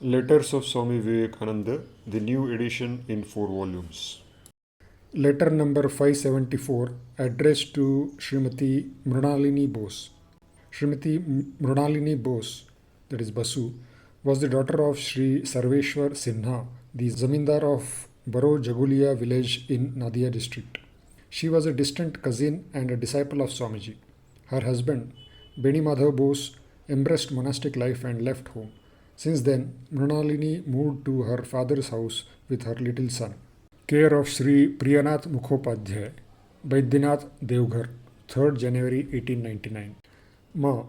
Letters of Swami Vivekananda, the new edition in 4 volumes. Letter number 574, addressed to Srimati Mrinalini Bose. Srimati Mrinalini Bose, that is Basu, was the daughter of Sri Sarveshwar Sinha, the Zamindar of Baro Jagulia village in Nadia district. She was a distant cousin and a disciple of Swamiji. Her husband, Beni Madhav Bose, embraced monastic life and left home. Since then, Mrinalini moved to her father's house with her little son. Care of Sri Priyanath Mukhopadhyay, Baidyanath Devghar, 3rd January 1899. Ma,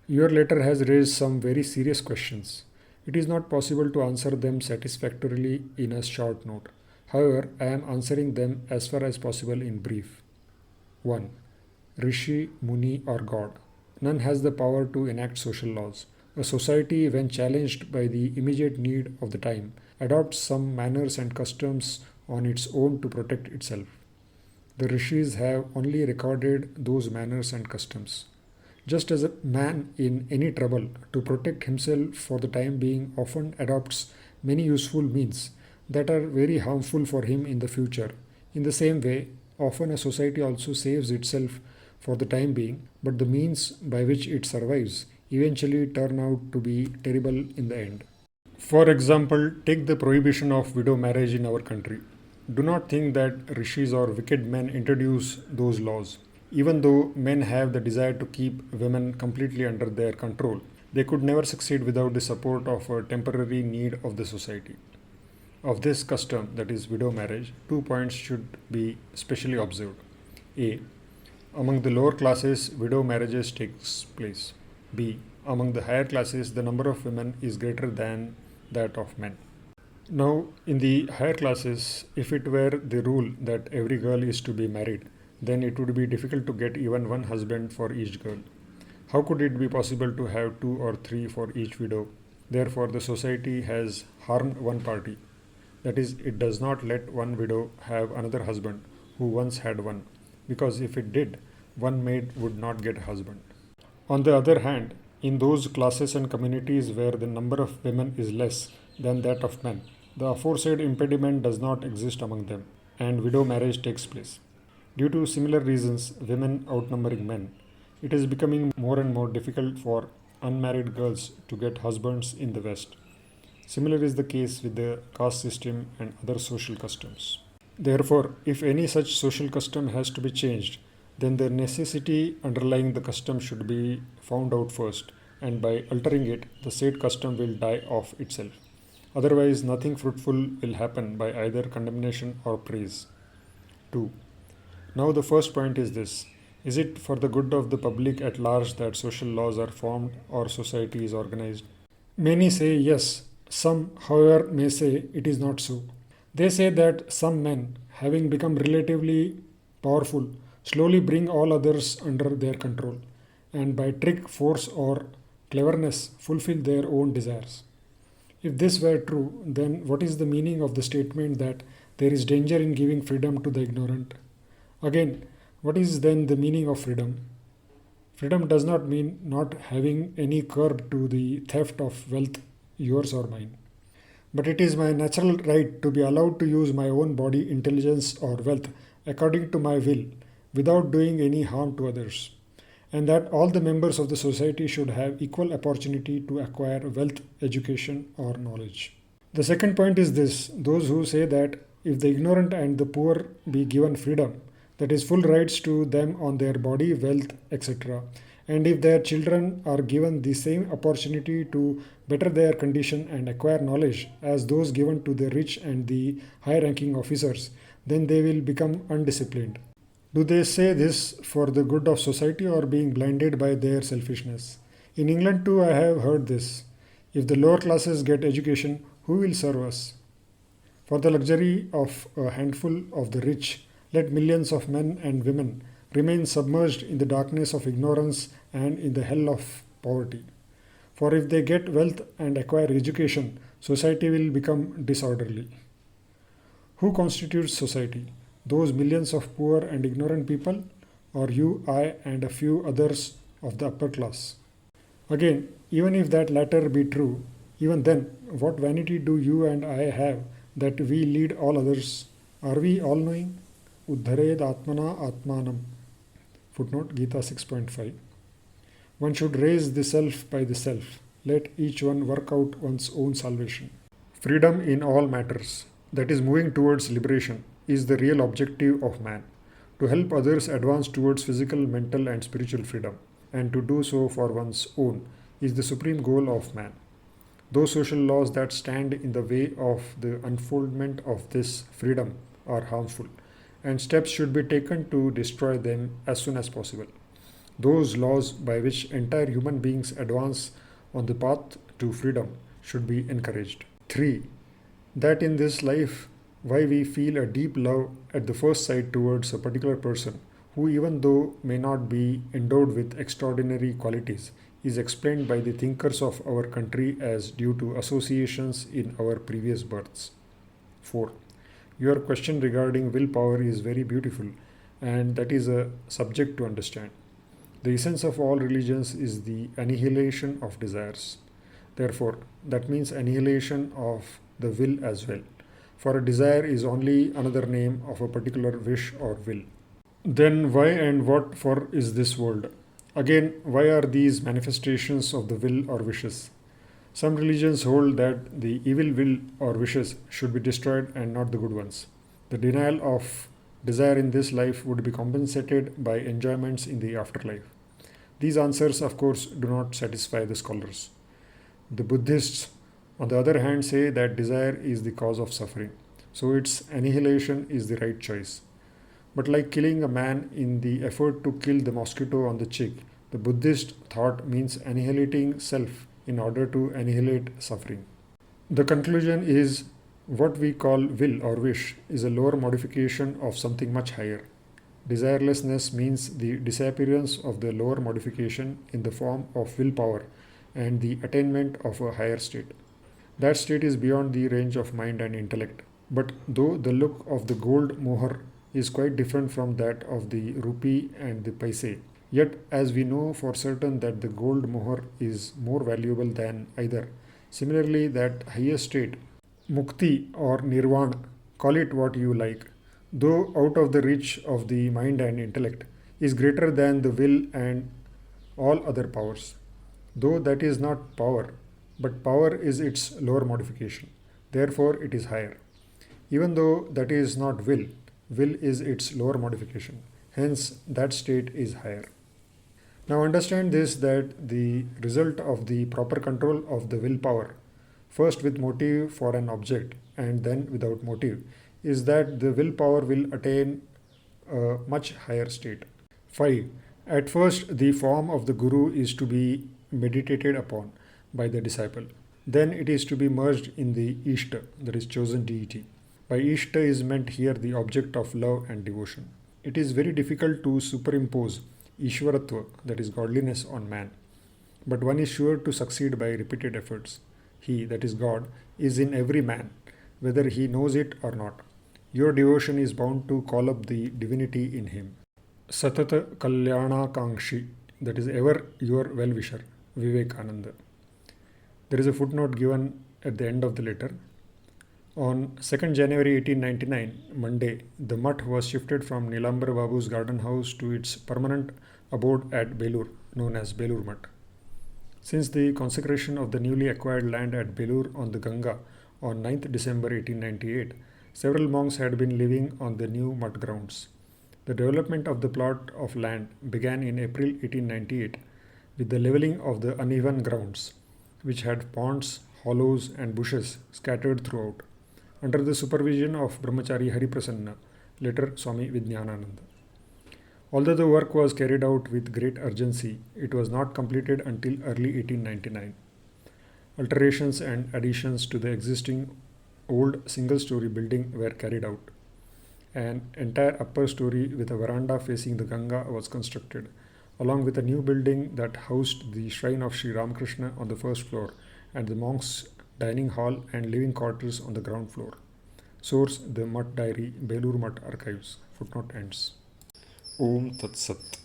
your letter has raised some very serious questions. It is not possible to answer them satisfactorily in a short note. However, I am answering them as far as possible in brief. 1. Rishi, Muni or God. None has the power to enact social laws. A society, when challenged by the immediate need of the time, adopts some manners and customs on its own to protect itself. The rishis have only recorded those manners and customs. Just as a man in any trouble, to protect himself for the time being, often adopts many useful means that are very harmful for him in the future. In the same way, often a society also saves itself for the time being, but the means by which it survives eventually turn out to be terrible in the end. For example, take the prohibition of widow marriage in our country. Do not think that rishis or wicked men introduce those laws. Even though men have the desire to keep women completely under their control, they could never succeed without the support of a temporary need of the society. Of this custom, that is widow marriage, 2 points should be specially observed. A. Among the lower classes, widow marriages takes place. B. Among the higher classes, the number of women is greater than that of men. Now, in the higher classes, if it were the rule that every girl is to be married, then it would be difficult to get even one husband for each girl. How could it be possible to have 2 or 3 for each widow? Therefore, the society has harmed one party. That is, it does not let one widow have another husband who once had one, because if it did, one maid would not get a husband. On the other hand, in those classes and communities where the number of women is less than that of men, the aforesaid impediment does not exist among them, and widow marriage takes place. Due to similar reasons, women outnumbering men, it is becoming more and more difficult for unmarried girls to get husbands in the West. Similar is the case with the caste system and other social customs. Therefore, if any such social custom has to be changed, then the necessity underlying the custom should be found out first, and by altering it, the said custom will die of itself. Otherwise, nothing fruitful will happen by either condemnation or praise. 2. Now the first point is this. Is it for the good of the public at large that social laws are formed or society is organized? Many say yes. Some, however, may say it is not so. They say that some men, having become relatively powerful, slowly bring all others under their control, and by trick, force, or cleverness fulfill their own desires. If this were true, then what is the meaning of the statement that there is danger in giving freedom to the ignorant? Again, what is then the meaning of freedom? Freedom does not mean not having any curb to the theft of wealth, yours or mine. But it is my natural right to be allowed to use my own body, intelligence, or wealth according to my will, without doing any harm to others, and that all the members of the society should have equal opportunity to acquire wealth, education, or knowledge. The second point is this: those who say that if the ignorant and the poor be given freedom, that is, full rights to them on their body, wealth, etc., and if their children are given the same opportunity to better their condition and acquire knowledge as those given to the rich and the high ranking officers, then they will become undisciplined. Do they say this for the good of society or being blinded by their selfishness? In England too I have heard this. If the lower classes get education, who will serve us? For the luxury of a handful of the rich, let millions of men and women remain submerged in the darkness of ignorance and in the hell of poverty. For if they get wealth and acquire education, society will become disorderly. Who constitutes society? Those millions of poor and ignorant people, or you, I, and a few others of the upper class? Again, even if that latter be true, Even then, what vanity do you and I have that we lead all others? Are we all knowing? Uddhared Atmana Atmanam. Footnote Gita 6.5. One should raise the self by the self. Let each one work out one's own salvation. Freedom in all matters, that is, moving towards liberation, is the real objective of man. To help others advance towards physical, mental, and spiritual freedom, and to do so for one's own, is the supreme goal of man. Those social laws that stand in the way of the unfoldment of this freedom are harmful, and steps should be taken to destroy them as soon as possible. Those laws by which entire human beings advance on the path to freedom should be encouraged. 3. That in this life, why we feel a deep love at the first sight towards a particular person who, even though may not be endowed with extraordinary qualities, is explained by the thinkers of our country as due to associations in our previous births. 4. Your question regarding willpower is very beautiful, and that is a subject to understand. The essence of all religions is the annihilation of desires. Therefore, that means annihilation of the will as well. For a desire is only another name of a particular wish or will. Then why and what for is this world? Again, why are these manifestations of the will or wishes? Some religions hold that the evil will or wishes should be destroyed and not the good ones. The denial of desire in this life would be compensated by enjoyments in the afterlife. These answers, of course, do not satisfy the scholars. The Buddhists, on the other hand, say that desire is the cause of suffering, so its annihilation is the right choice. But like killing a man in the effort to kill the mosquito on the cheek, the Buddhist thought means annihilating self in order to annihilate suffering. The conclusion is what we call will or wish is a lower modification of something much higher. Desirelessness means the disappearance of the lower modification in the form of willpower and the attainment of a higher state. That state is beyond the range of mind and intellect. But though the look of the gold mohar is quite different from that of the rupee and the paise, yet as we know for certain that the gold mohar is more valuable than either, similarly that higher state, mukti or nirvana, call it what you like, though out of the reach of the mind and intellect, is greater than the will and all other powers. Though that is not power, but power is its lower modification. Therefore, it is higher. Even though that is not will, will is its lower modification. Hence, that state is higher. Now understand this, that the result of the proper control of the willpower, first with motive for an object and then without motive, is that the willpower will attain a much higher state. 5. At first, the form of the Guru is to be meditated upon by the disciple. Then it is to be merged in the Ishta, that is chosen deity. By Ishta is meant here the object of love and devotion. It is very difficult to superimpose Ishwaratva, that is godliness, on man. But one is sure to succeed by repeated efforts. He, that is God, is in every man, whether he knows it or not. Your devotion is bound to call up the divinity in him. Satata Kalyana Kangshi, that is ever your well-wisher, Vivekananda. There is a footnote given at the end of the letter. On 2nd January 1899, Monday, the mutt was shifted from Nilambar Babu's garden house to its permanent abode at Belur, known as Belur Mutt. Since the consecration of the newly acquired land at Belur on the Ganga on 9th December 1898, several monks had been living on the new mutt grounds. The development of the plot of land began in April 1898 with the levelling of the uneven grounds, which had ponds, hollows, and bushes scattered throughout, under the supervision of Brahmachari Hariprasanna, later Swami Vivekananda. Although the work was carried out with great urgency, it was not completed until early 1899. Alterations and additions to the existing old single-story building were carried out. An entire upper story with a veranda facing the Ganga was constructed, along with a new building that housed the shrine of Sri Ramakrishna on the first floor and the monks' dining hall and living quarters on the ground floor. Source: The Mutt Diary, Belur Mutt Archives. Footnote ends. Om Tat Sat.